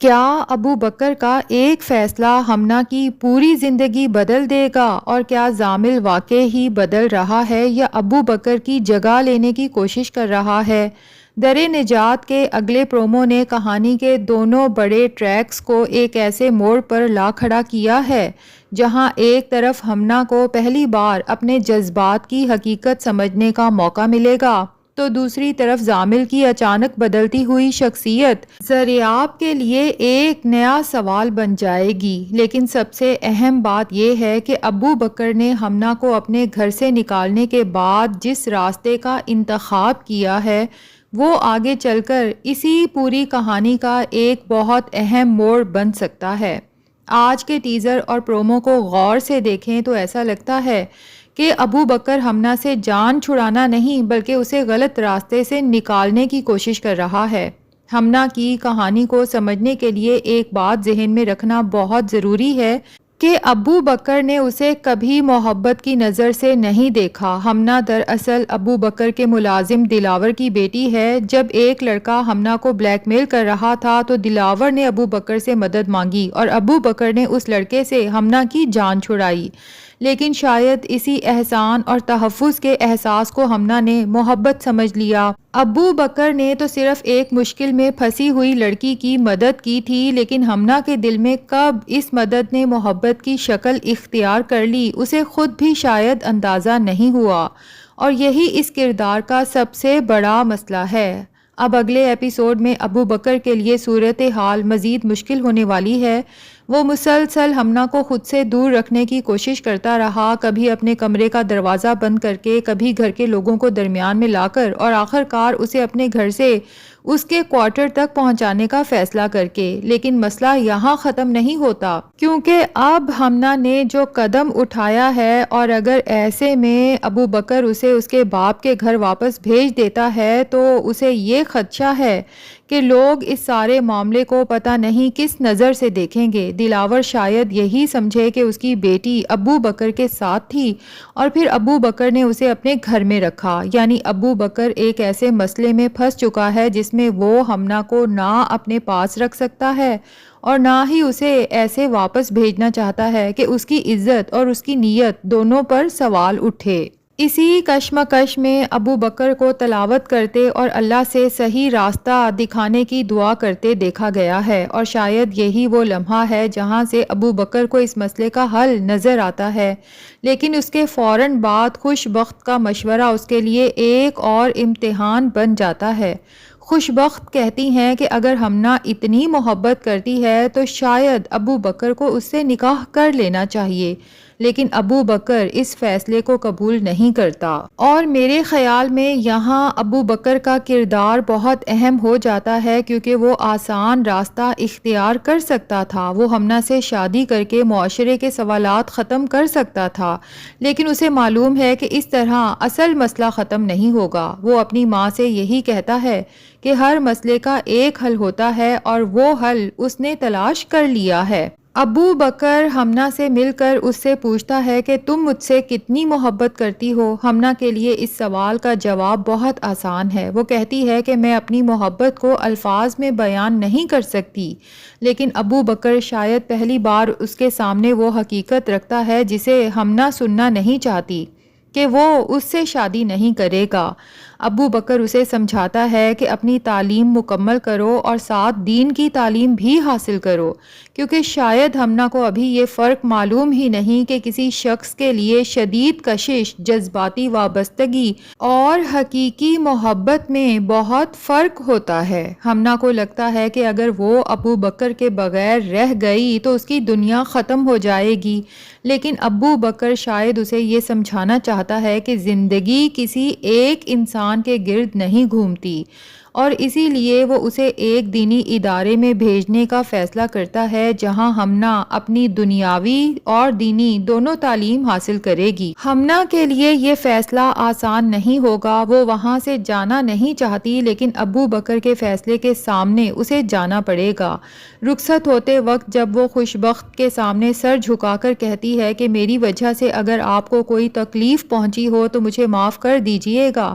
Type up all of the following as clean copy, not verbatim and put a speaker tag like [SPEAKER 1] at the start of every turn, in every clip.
[SPEAKER 1] کیا ابو بکر کا ایک فیصلہ ہمنا کی پوری زندگی بدل دے گا؟ اور کیا زامل واقع ہی بدل رہا ہے یا ابو بکر کی جگہ لینے کی کوشش کر رہا ہے؟ در نجات کے اگلے پرومو نے کہانی کے دونوں بڑے ٹریکس کو ایک ایسے موڑ پر لا کھڑا کیا ہے جہاں ایک طرف ہمنا کو پہلی بار اپنے جذبات کی حقیقت سمجھنے کا موقع ملے گا تو دوسری طرف زامل کی اچانک بدلتی ہوئی شخصیت زریاب کے لیے ایک نیا سوال بن جائے گی۔ لیکن سب سے اہم بات یہ ہے کہ ابو بکر نے ہمنا کو اپنے گھر سے نکالنے کے بعد جس راستے کا انتخاب کیا ہے وہ آگے چل کر اسی پوری کہانی کا ایک بہت اہم موڑ بن سکتا ہے۔ آج کے ٹیزر اور پرومو کو غور سے دیکھیں تو ایسا لگتا ہے کہ ابو بکر ہمنا سے جان چھڑانا نہیں بلکہ اسے غلط راستے سے نکالنے کی کوشش کر رہا ہے۔ ہمنا کی کہانی کو سمجھنے کے لیے ایک بات ذہن میں رکھنا بہت ضروری ہے کہ ابو بکر نے اسے کبھی محبت کی نظر سے نہیں دیکھا۔ ہمنا دراصل ابو بکر کے ملازم دلاور کی بیٹی ہے۔ جب ایک لڑکا ہمنا کو بلیک میل کر رہا تھا تو دلاور نے ابو بکر سے مدد مانگی اور ابو بکر نے اس لڑکے سے ہمنا کی جان چھڑائی۔ لیکن شاید اسی احسان اور تحفظ کے احساس کو ہمنا نے محبت سمجھ لیا۔ ابو بکر نے تو صرف ایک مشکل میں پھنسی ہوئی لڑکی کی مدد کی تھی، لیکن ہمنا کے دل میں کب اس مدد نے محبت کی شکل اختیار کر لی اسے خود بھی شاید اندازہ نہیں ہوا، اور یہی اس کردار کا سب سے بڑا مسئلہ ہے۔ اب اگلے ایپیسوڈ میں ابو بکر کے لیے صورتحال مزید مشکل ہونے والی ہے۔ وہ مسلسل ہمنا کو خود سے دور رکھنے کی کوشش کرتا رہا، کبھی اپنے کمرے کا دروازہ بند کر کے، کبھی گھر کے لوگوں کو درمیان میں لا کر، اور آخرکار اسے اپنے گھر سے اس کے کوارٹر تک پہنچانے کا فیصلہ کر کے۔ لیکن مسئلہ یہاں ختم نہیں ہوتا، کیونکہ اب ہمنا نے جو قدم اٹھایا ہے، اور اگر ایسے میں ابو بکر اسے اس کے باپ کے گھر واپس بھیج دیتا ہے تو اسے یہ خدشہ ہے کہ لوگ اس سارے معاملے کو پتہ نہیں کس نظر سے دیکھیں گے۔ دلاور شاید یہی سمجھے کہ اس کی بیٹی ابو بکر کے ساتھ تھی اور پھر ابو بکر نے اسے اپنے گھر میں رکھا، یعنی ابو بکر ایک ایسے مسئلے میں پھنس چکا ہے جس میں وہ ہمنا کو نہ اپنے پاس رکھ سکتا ہے اور نہ ہی اسے ایسے واپس بھیجنا چاہتا ہے کہ اس کی عزت اور اس کی نیت دونوں پر سوال اٹھے۔ اسی کشمکش میں ابو بکر کو تلاوت کرتے اور اللہ سے صحیح راستہ دکھانے کی دعا کرتے دیکھا گیا ہے، اور شاید یہی وہ لمحہ ہے جہاں سے ابو بکر کو اس مسئلے کا حل نظر آتا ہے۔ لیکن اس کے فوراً بعد خوش بخت کا مشورہ اس کے لیے ایک اور امتحان بن جاتا ہے۔ خوش بخت کہتی ہیں کہ اگر ہمنا اتنی محبت کرتی ہے تو شاید ابو بکر کو اس سے نکاح کر لینا چاہیے، لیکن ابو بکر اس فیصلے کو قبول نہیں کرتا۔ اور میرے خیال میں یہاں ابو بکر کا کردار بہت اہم ہو جاتا ہے، کیونکہ وہ آسان راستہ اختیار کر سکتا تھا، وہ ہمنا سے شادی کر کے معاشرے کے سوالات ختم کر سکتا تھا، لیکن اسے معلوم ہے کہ اس طرح اصل مسئلہ ختم نہیں ہوگا۔ وہ اپنی ماں سے یہی کہتا ہے کہ ہر مسئلے کا ایک حل ہوتا ہے اور وہ حل اس نے تلاش کر لیا ہے۔ ابو بکر ہمنا سے مل کر اس سے پوچھتا ہے کہ تم مجھ سے کتنی محبت کرتی ہو؟ ہمنا کے لیے اس سوال کا جواب بہت آسان ہے۔ وہ کہتی ہے کہ میں اپنی محبت کو الفاظ میں بیان نہیں کر سکتی، لیکن ابو بکر شاید پہلی بار اس کے سامنے وہ حقیقت رکھتا ہے جسے ہمنا سننا نہیں چاہتی، کہ وہ اس سے شادی نہیں کرے گا۔ ابو بکر اسے سمجھاتا ہے کہ اپنی تعلیم مکمل کرو اور ساتھ دین کی تعلیم بھی حاصل کرو، کیونکہ شاید ہمنا کو ابھی یہ فرق معلوم ہی نہیں کہ کسی شخص کے لیے شدید کشش، جذباتی وابستگی اور حقیقی محبت میں بہت فرق ہوتا ہے۔ ہمنا کو لگتا ہے کہ اگر وہ ابو بکر کے بغیر رہ گئی تو اس کی دنیا ختم ہو جائے گی، لیکن ابو بکر شاید اسے یہ سمجھانا چاہتا ہے کہ زندگی کسی ایک انسان کے گرد نہیں گھومتی، اور اسی لیے وہ اسے ایک دینی ادارے میں بھیجنے کا فیصلہ کرتا ہے جہاں ہمنا اپنی دنیاوی اور دینی دونوں تعلیم حاصل کرے گی۔ ہمنا کے لیے یہ فیصلہ آسان نہیں ہوگا، وہ وہاں سے جانا نہیں چاہتی، لیکن ابو بکر کے فیصلے کے سامنے اسے جانا پڑے گا۔ رخصت ہوتے وقت جب وہ خوش بخت کے سامنے سر جھکا کر کہتی ہے کہ میری وجہ سے اگر آپ کو کوئی تکلیف پہنچی ہو تو مجھے معاف کر دیجیے گا،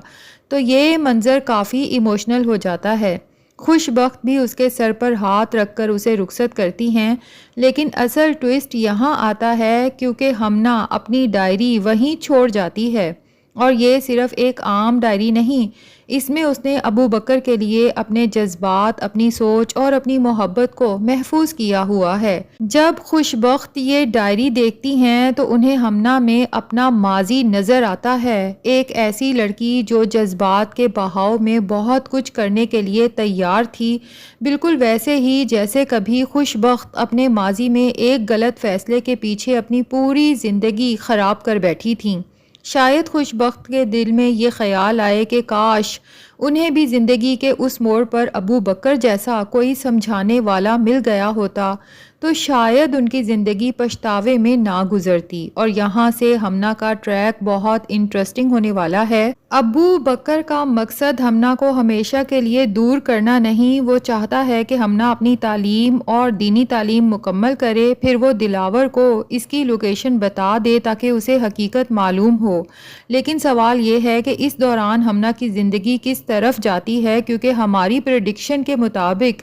[SPEAKER 1] تو یہ منظر کافی ایموشنل ہو جاتا ہے۔ خوش بخت بھی اس کے سر پر ہاتھ رکھ کر اسے رخصت کرتی ہیں، لیکن اصل ٹوئسٹ یہاں آتا ہے کیونکہ ہمنا اپنی ڈائری وہیں چھوڑ جاتی ہے، اور یہ صرف ایک عام ڈائری نہیں، اس میں اس نے ابو بکر کے لیے اپنے جذبات، اپنی سوچ اور اپنی محبت کو محفوظ کیا ہوا ہے۔ جب خوش بخت یہ ڈائری دیکھتی ہیں تو انہیں ہمنا میں اپنا ماضی نظر آتا ہے، ایک ایسی لڑکی جو جذبات کے بہاؤ میں بہت کچھ کرنے کے لیے تیار تھی، بالکل ویسے ہی جیسے کبھی خوش بخت اپنے ماضی میں ایک غلط فیصلے کے پیچھے اپنی پوری زندگی خراب کر بیٹھی تھیں۔ شاید خوش بخت کے دل میں یہ خیال آئے کہ کاش انہیں بھی زندگی کے اس موڑ پر ابو بکر جیسا کوئی سمجھانے والا مل گیا ہوتا تو شاید ان کی زندگی پچھتاوے میں نہ گزرتی۔ اور یہاں سے ہمنا کا ٹریک بہت انٹرسٹنگ ہونے والا ہے۔ ابو بکر کا مقصد ہمنا کو ہمیشہ کے لیے دور کرنا نہیں، وہ چاہتا ہے کہ ہمنا اپنی تعلیم اور دینی تعلیم مکمل کرے، پھر وہ دلاور کو اس کی لوکیشن بتا دے تاکہ اسے حقیقت معلوم ہو۔ لیکن سوال یہ ہے کہ اس دوران ہمنا کی زندگی کس طرف جاتی ہے، کیونکہ ہماری پریڈکشن کے مطابق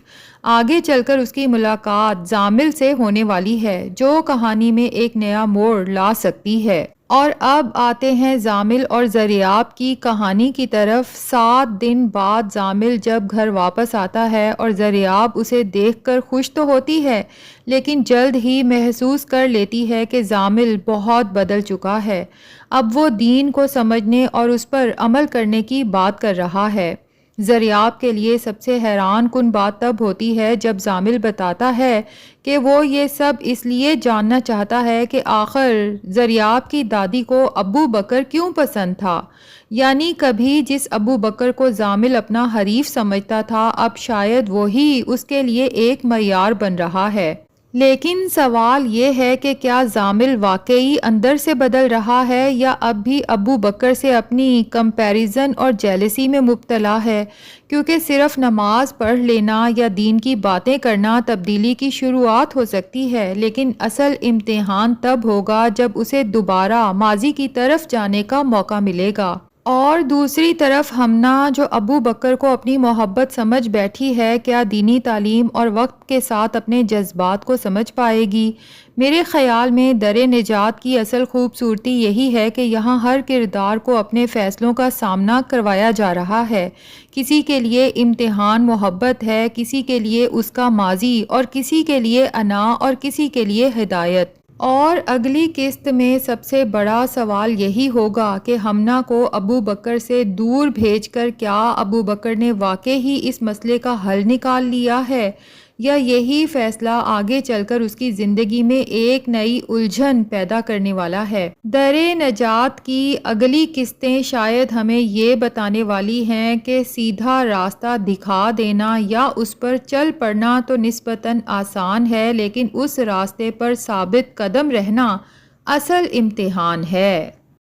[SPEAKER 1] آگے چل کر اس کی ملاقات زامل سے ہونے والی ہے، جو کہانی میں ایک نیا موڑ لا سکتی ہے۔ اور اب آتے ہیں زامل اور زریاب کی کہانی کی طرف۔ 7 دن بعد زامل جب گھر واپس آتا ہے اور زریاب اسے دیکھ کر خوش تو ہوتی ہے، لیکن جلد ہی محسوس کر لیتی ہے کہ زامل بہت بدل چکا ہے، اب وہ دین کو سمجھنے اور اس پر عمل کرنے کی بات کر رہا ہے۔ زریاب کے لیے سب سے حیران کن بات تب ہوتی ہے جب زامل بتاتا ہے کہ وہ یہ سب اس لیے جاننا چاہتا ہے کہ آخر زریاب کی دادی کو ابو بکر کیوں پسند تھا، یعنی کبھی جس ابو بکر کو زامل اپنا حریف سمجھتا تھا، اب شاید وہی اس کے لیے ایک معیار بن رہا ہے۔ لیکن سوال یہ ہے کہ کیا زامل واقعی اندر سے بدل رہا ہے یا اب بھی ابو بکر سے اپنی کمپیریزن اور جیلسی میں مبتلا ہے، کیونکہ صرف نماز پڑھ لینا یا دین کی باتیں کرنا تبدیلی کی شروعات ہو سکتی ہے، لیکن اصل امتحان تب ہوگا جب اسے دوبارہ ماضی کی طرف جانے کا موقع ملے گا۔ اور دوسری طرف ہمنا جو ابو بکر کو اپنی محبت سمجھ بیٹھی ہے، کیا دینی تعلیم اور وقت کے ساتھ اپنے جذبات کو سمجھ پائے گی؟ میرے خیال میں در نجات کی اصل خوبصورتی یہی ہے کہ یہاں ہر کردار کو اپنے فیصلوں کا سامنا کروایا جا رہا ہے۔ کسی کے لیے امتحان محبت ہے، کسی کے لیے اس کا ماضی، اور کسی کے لیے انا، اور کسی کے لیے ہدایت۔ اور اگلی قسط میں سب سے بڑا سوال یہی ہوگا کہ ہمنا کو ابو بکر سے دور بھیج کر کیا ابو بکر نے واقعی ہی اس مسئلے کا حل نکال لیا ہے، یا یہی فیصلہ آگے چل کر اس کی زندگی میں ایک نئی الجھن پیدا کرنے والا ہے۔ در نجات کی اگلی قسطیں شاید ہمیں یہ بتانے والی ہیں کہ سیدھا راستہ دکھا دینا یا اس پر چل پڑنا تو نسبتاً آسان ہے، لیکن اس راستے پر ثابت قدم رہنا اصل امتحان ہے۔